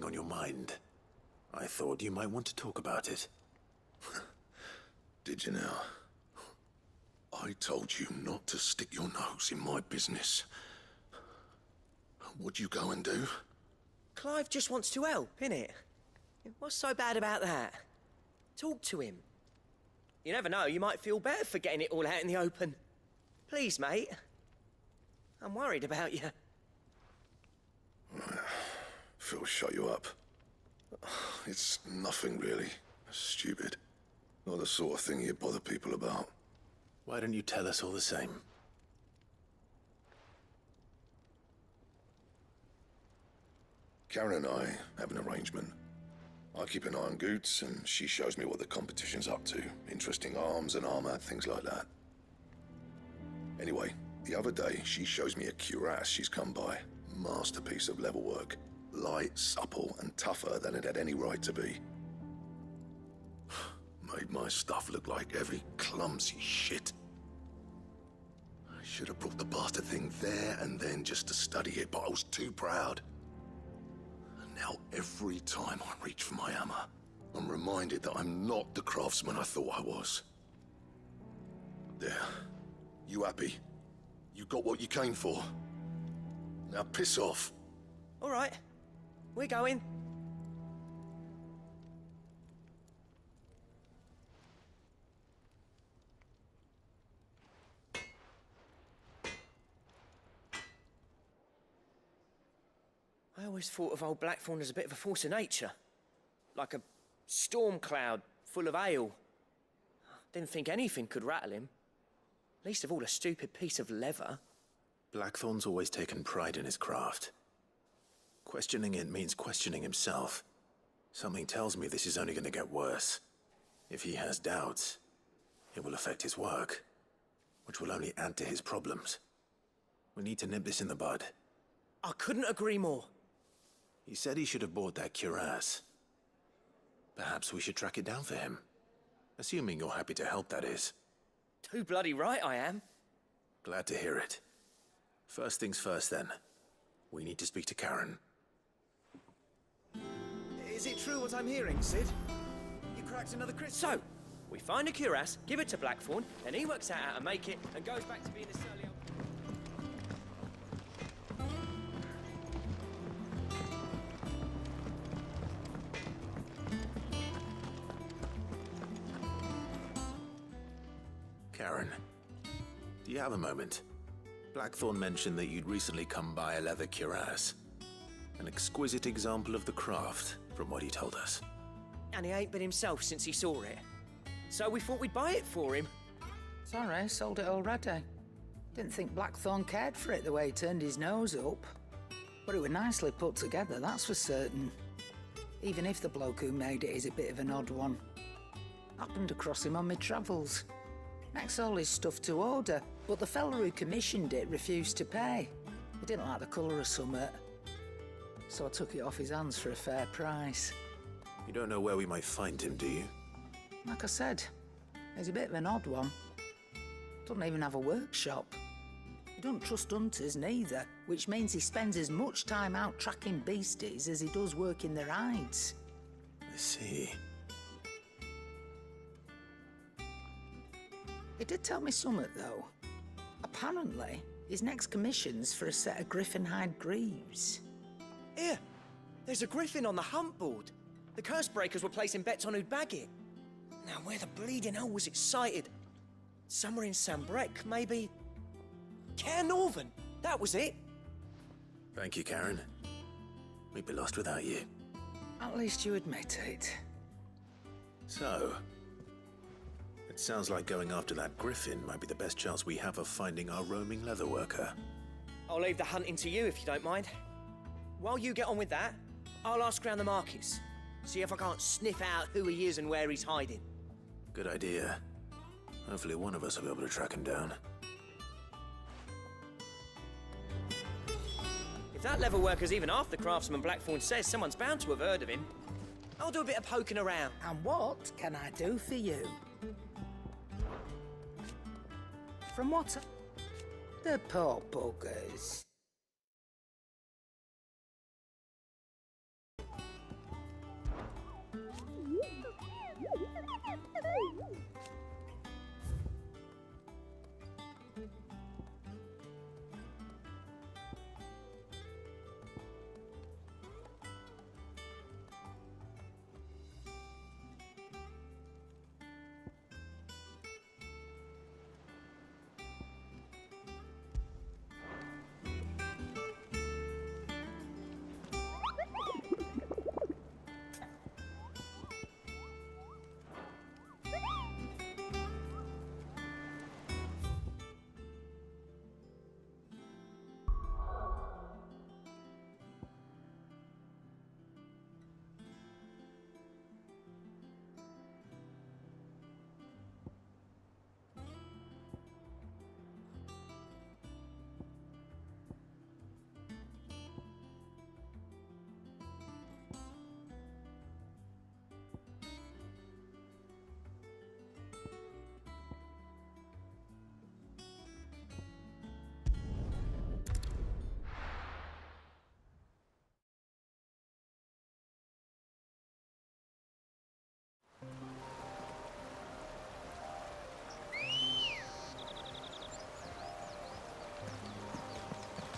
on your mind. I thought you might want to talk about it. Did you now? I told you not to stick your nose in my business. What'd you go and do? Clive just wants to help, innit? What's so bad about that? Talk to him. You never know, you might feel better for getting it all out in the open. Please, mate. I'm worried about you. Phil shut you up. It's nothing really. Stupid. Not the sort of thing you bother people about. Why don't you tell us all the same? Karen and I have an arrangement. I keep an eye on Goots, and she shows me what the competition's up to. Interesting arms and armor, things like that. Anyway, the other day, she shows me a cuirass she's come by. Masterpiece of level work. Light, supple, and tougher than it had any right to be. Made my stuff look like heavy, clumsy shit. I should have brought the bastard thing there and then just to study it, but I was too proud. And now every time I reach for my hammer, I'm reminded that I'm not the craftsman I thought I was. There. You happy? You got what you came for. Now piss off. All right. We're going. I always thought of old Blackthorn as a bit of a force of nature. Like a storm cloud full of hail. Didn't think anything could rattle him. Least of all a stupid piece of leather. Blackthorn's always taken pride in his craft. Questioning it means questioning himself. Something tells me this is only going to get worse. If he has doubts, it will affect his work, which will only add to his problems. We need to nip this in the bud. I couldn't agree more. He said he should have bought that cuirass. Perhaps we should track it down for him. Assuming you're happy to help, that is. Too bloody right I am. Glad to hear it. First things first, then. We need to speak to Karen. Is it true what I'm hearing, Sid? You cracked another crystal? So, we find a cuirass, give it to Blackthorn, then he works out how to make it, and goes back to being a surly old... Karen, do you have a moment? Blackthorn mentioned that you'd recently come by a leather cuirass. An exquisite example of the craft, from what he told us. And he ain't been himself since he saw it. So we thought we'd buy it for him. Sorry, sold it already. Didn't think Blackthorn cared for it the way he turned his nose up. But it was nicely put together, that's for certain. Even if the bloke who made it is a bit of an odd one. Happened across him on my travels. Makes all his stuff to order, but the fella who commissioned it refused to pay. He didn't like the colour of summit. So I took it off his hands for a fair price. You don't know where we might find him, do you? Like I said, he's a bit of an odd one. Doesn't even have a workshop. He doesn't trust hunters neither, which means he spends as much time out tracking beasties as he does working their hides. I see. He did tell me something, though. Apparently, his next commission's for a set of griffin hide greaves. Here, there's a griffin on the hunt board. The curse breakers were placing bets on who'd bag it. Now, where the bleeding hell was it sighted? Somewhere in Sambrec, maybe? Care Northern, that was it. Thank you, Karen. We'd be lost without you. At least you admit it. So, it sounds like going after that griffin might be the best chance we have of finding our roaming leatherworker. I'll leave the hunting to you if you don't mind. While you get on with that, I'll ask around the markets. See if I can't sniff out who he is and where he's hiding. Good idea. Hopefully one of us will be able to track him down. If that leatherworker's even half the craftsman Blackthorn says, someone's bound to have heard of him. I'll do a bit of poking around. And what can I do for you? From what? The poor buggers.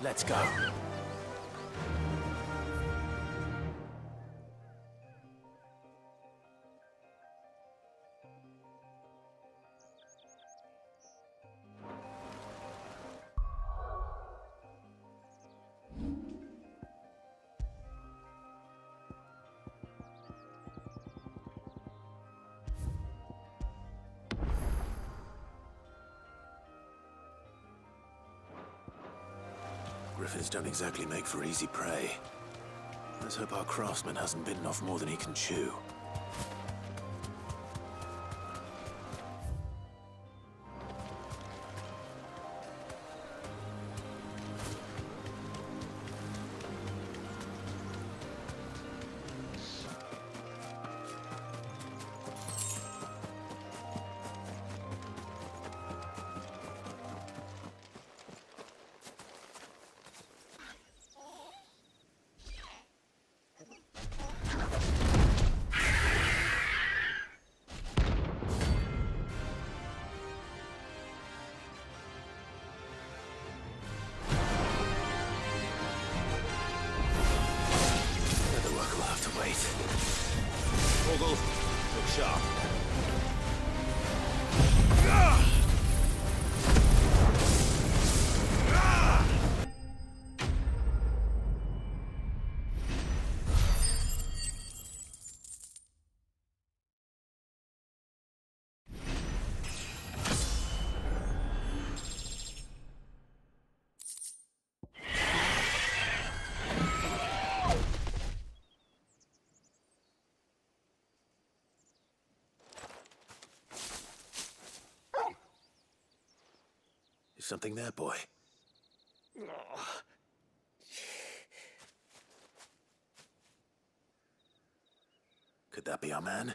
Let's go. Griffins don't exactly make for easy prey. Let's hope our craftsman hasn't bitten off more than he can chew. Something there, boy. Could that be our man?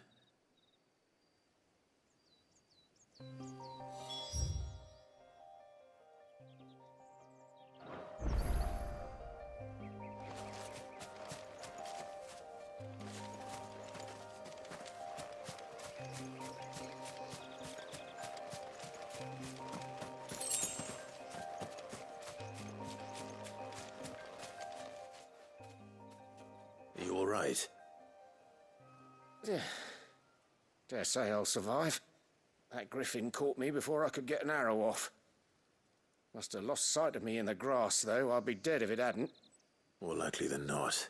Right. Dare say I'll survive. That griffin caught me before I could get an arrow off. Must have lost sight of me in the grass, though. I'd be dead if it hadn't. More likely than not.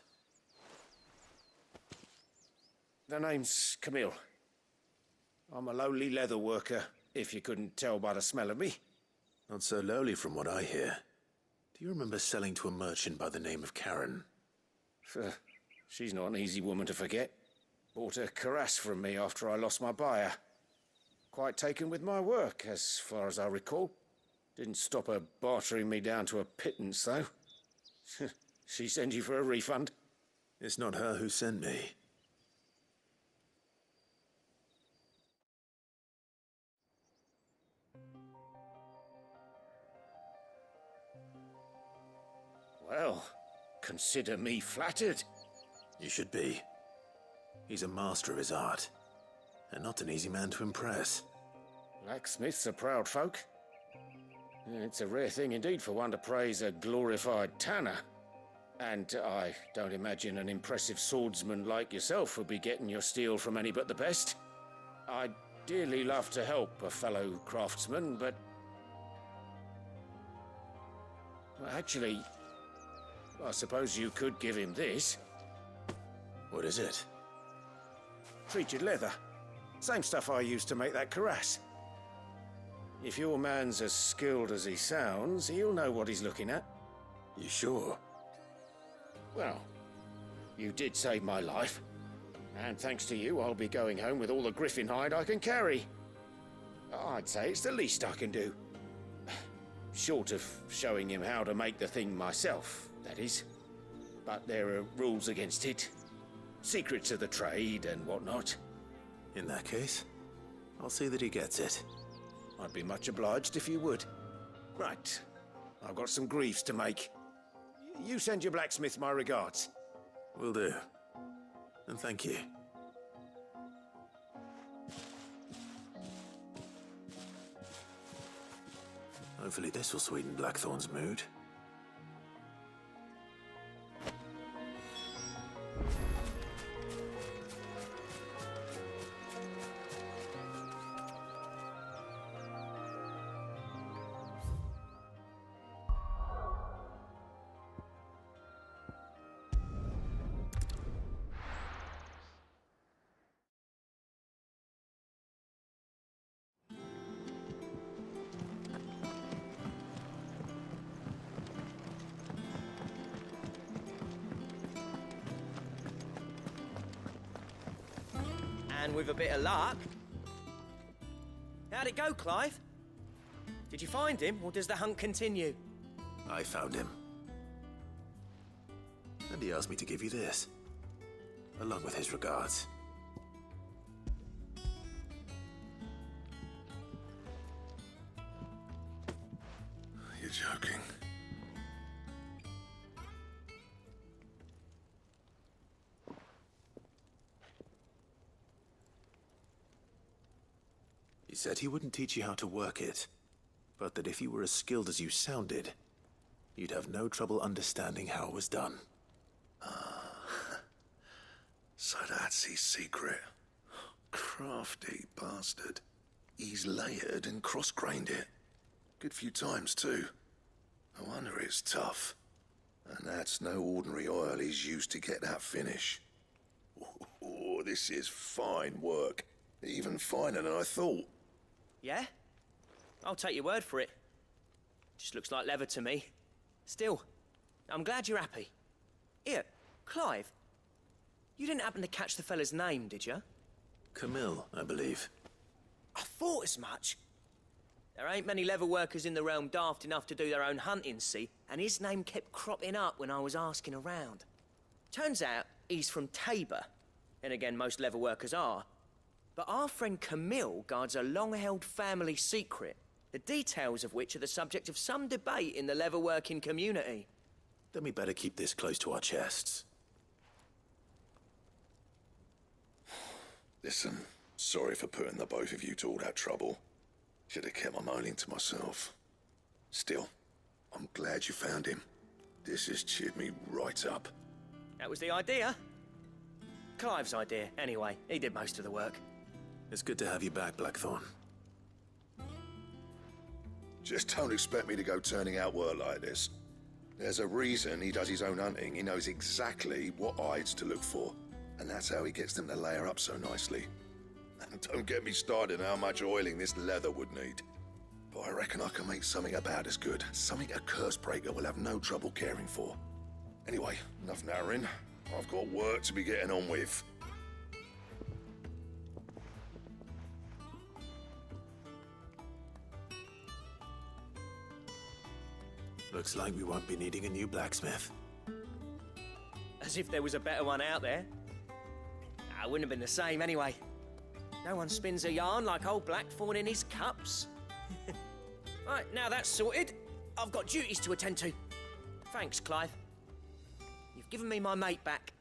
The name's Camille. I'm a lowly leather worker, if you couldn't tell by the smell of me. Not so lowly from what I hear. Do you remember selling to a merchant by the name of Karen? She's not an easy woman to forget. Bought a cuirass from me after I lost my buyer. Quite taken with my work, as far as I recall. Didn't stop her bartering me down to a pittance, though. She sent you for a refund? It's not her who sent me. Well, consider me flattered. You should be. He's a master of his art. and not an easy man to impress. Blacksmiths are proud folk. It's a rare thing indeed for one to praise a glorified tanner. And I don't imagine an impressive swordsman like yourself would be getting your steel from any but the best. I'd dearly love to help a fellow craftsman, but... well, actually, I suppose you could give him this. What is it? Treated leather. Same stuff I used to make that cuirass. If your man's as skilled as he sounds, he'll know what he's looking at. You sure? Well, you did save my life. And thanks to you, I'll be going home with all the griffin hide I can carry. I'd say it's the least I can do. Short of showing him how to make the thing myself, that is. But there are rules against it. Secrets of the trade and whatnot. In that case, I'll see that he gets it. I'd be much obliged if you would. Right. I've got some greaves to make. You send your blacksmith my regards. Will do. And thank you. Hopefully this will sweeten Blackthorn's mood. And with a bit of luck... How'd it go, Clive? Did you find him, or does the hunt continue? I found him. And he asked me to give you this, along with his regards. You're joking. He said he wouldn't teach you how to work it, but that if you were as skilled as you sounded, you'd have no trouble understanding how it was done. So that's his secret. Crafty bastard. He's layered and cross-grained it. Good few times, too. No wonder it's tough. And that's no ordinary oil he's used to get that finish. Oh, this is fine work. Even finer than I thought. Yeah? I'll take your word for it. Just looks like leather to me. Still, I'm glad you're happy. Here, Clive. You didn't happen to catch the fella's name, did you? Camille, I believe. I thought as much. There ain't many leather workers in the realm daft enough to do their own hunting, see? And his name kept cropping up when I was asking around. Turns out he's from Tabor. And again, most leather workers are. But our friend Camille guards a long-held family secret, the details of which are the subject of some debate in the leather-working community. Then we better keep this close to our chests. Listen, sorry for putting the both of you to all that trouble. Should have kept my moaning to myself. Still, I'm glad you found him. This has cheered me right up. That was the idea. Clive's idea, anyway. He did most of the work. It's good to have you back, Blackthorn. Just don't expect me to go turning out work like this. There's a reason he does his own hunting. He knows exactly what hides to look for. And that's how he gets them to layer up so nicely. And don't get me started on how much oiling this leather would need. But I reckon I can make something about as good. Something a Cursebreaker will have no trouble caring for. Anyway, enough narrowing. I've got work to be getting on with. Looks like we won't be needing a new blacksmith. As if there was a better one out there. It wouldn't have been the same anyway. No one spins a yarn like old Blackthorn in his cups. Right, now that's sorted, I've got duties to attend to. Thanks, Clive. You've given me my mate back.